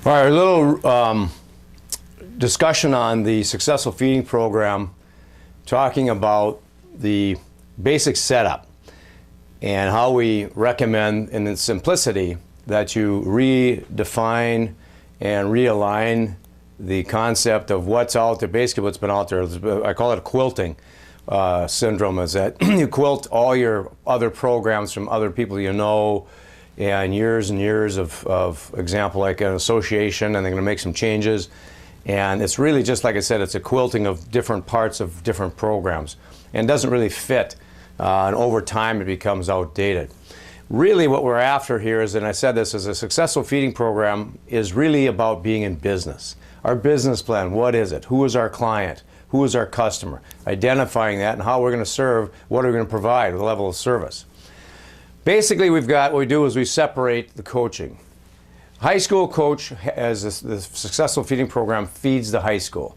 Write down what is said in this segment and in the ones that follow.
All right, a little discussion on the Successful Feeding Program, talking about the basic setup and how we recommend in its simplicity that you redefine and realign the concept of what's out there, basically what's been out there. I call it a quilting syndrome, is that you quilt all your other programs from other people you know, and years of example, like an association, and they're going to make some changes. And it's really just, like I said, it's a quilting of different parts of different programs. And it doesn't really fit, and over time it becomes outdated. Really what we're after here is, and I said this, is a successful feeding program is really about being in business. Our business plan, what is it? Who is our client? Who is our customer? Identifying that and how we're going to serve, what are we going to provide, the level of service. Basically, what we do is we separate the coaching. High school coach, as the Successful Feeding Program, feeds the high school.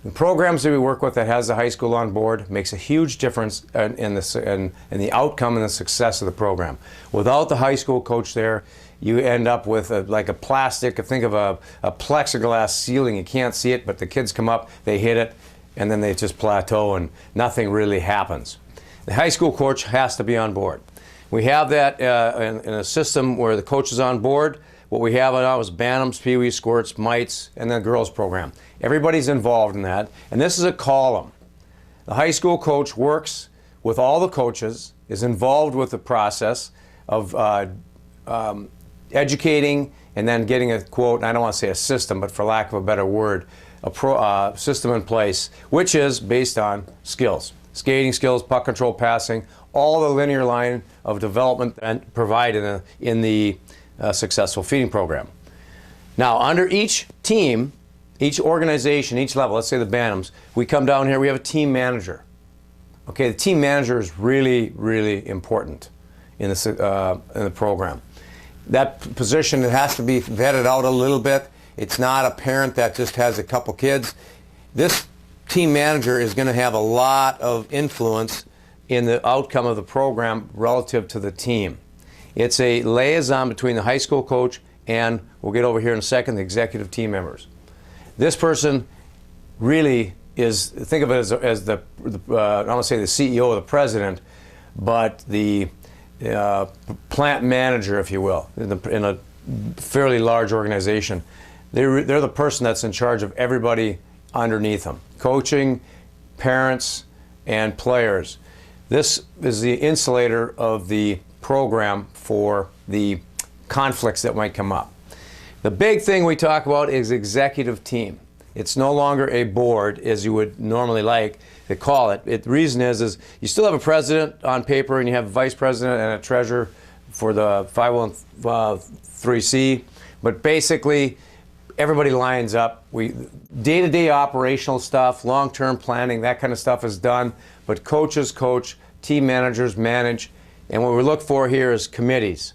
The programs that we work with that has the high school on board makes a huge difference in the outcome and the success of the program. Without the high school coach there, you end up with like a plastic, think of a plexiglass ceiling. You can't see it, but the kids come up, they hit it, and then they just plateau and nothing really happens. The high school coach has to be on board. We have that in a system where the coach is on board. What we have now is Bantams, Pee-wee, Squirts, Mites, and then the girls program. Everybody's involved in that, and this is a column. The high school coach works with all the coaches, is involved with the process of educating and then getting a quote, and I don't want to say a system, but for lack of a better word, a system in place, which is based on skills. Skating skills, puck control, passing, all the linear line of development and provided in the Successful Feeding Program. Now, under each team, each organization, each level, let's say the Bantams, we come down here, we have a team manager. Okay, the team manager is really, really important in the program. That position, it has to be vetted out a little bit. It's not a parent that just has a couple kids. This team manager is going to have a lot of influence in the outcome of the program relative to the team. It's a liaison between the high school coach and, we'll get over here in a second, the executive team members. This person really is, think of it as the I don't want to say the CEO or the president, but the plant manager, if you will, in a fairly large organization. They're the person that's in charge of everybody underneath them, coaching, parents, and players. This is the insulator of the program for the conflicts that might come up. The big thing we talk about is executive team. It's no longer a board as you would normally like to call it. The reason is you still have a president on paper and you have a vice president and a treasurer for the 501c, but basically everybody lines up. Day-to-day operational stuff, long-term planning, that kind of stuff is done, but coaches coach, team managers manage, and what we look for here is committees.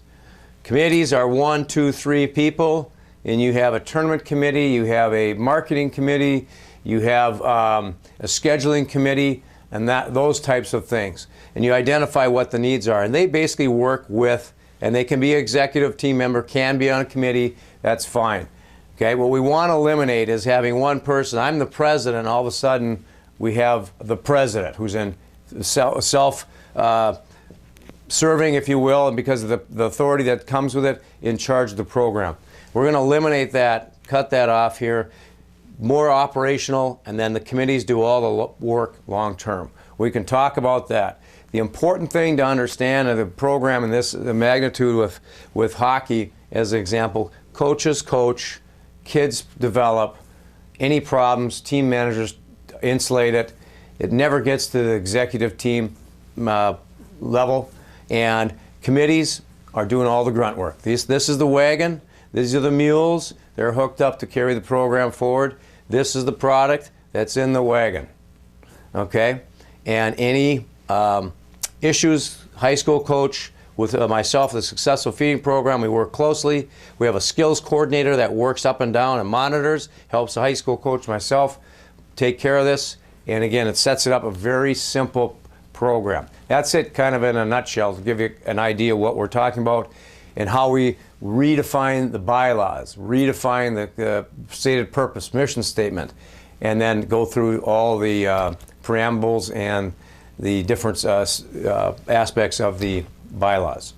Committees are 1, 2, 3 people, and you have a tournament committee, you have a marketing committee, you have a scheduling committee, and those types of things. And you identify what the needs are, and they basically work with, and they can be an executive team member, can be on a committee, that's fine. Okay, what we want to eliminate is having one person, I'm the president, all of a sudden we have the president who's in self-serving, if you will, and because of the authority that comes with it, in charge of the program. We're going to eliminate that, cut that off here, more operational, and then the committees do all the work long term. We can talk about that. The important thing to understand of the program and the magnitude with hockey, as an example, coaches coach, kids develop, any problems, team managers insulate it. It never gets to the executive team level, and committees are doing all the grunt work. This is the wagon, these are the mules, they're hooked up to carry the program forward. This is the product that's in the wagon, okay? And any issues, high school coach, with myself, the Successful Feeding Program, we work closely. We have a skills coordinator that works up and down and monitors, helps the high school coach, myself, take care of this. And again, it sets it up a very simple program. That's it kind of in a nutshell to give you an idea of what we're talking about and how we redefine the bylaws, redefine the stated purpose, mission statement, and then go through all the preambles and the different aspects of the bylaws.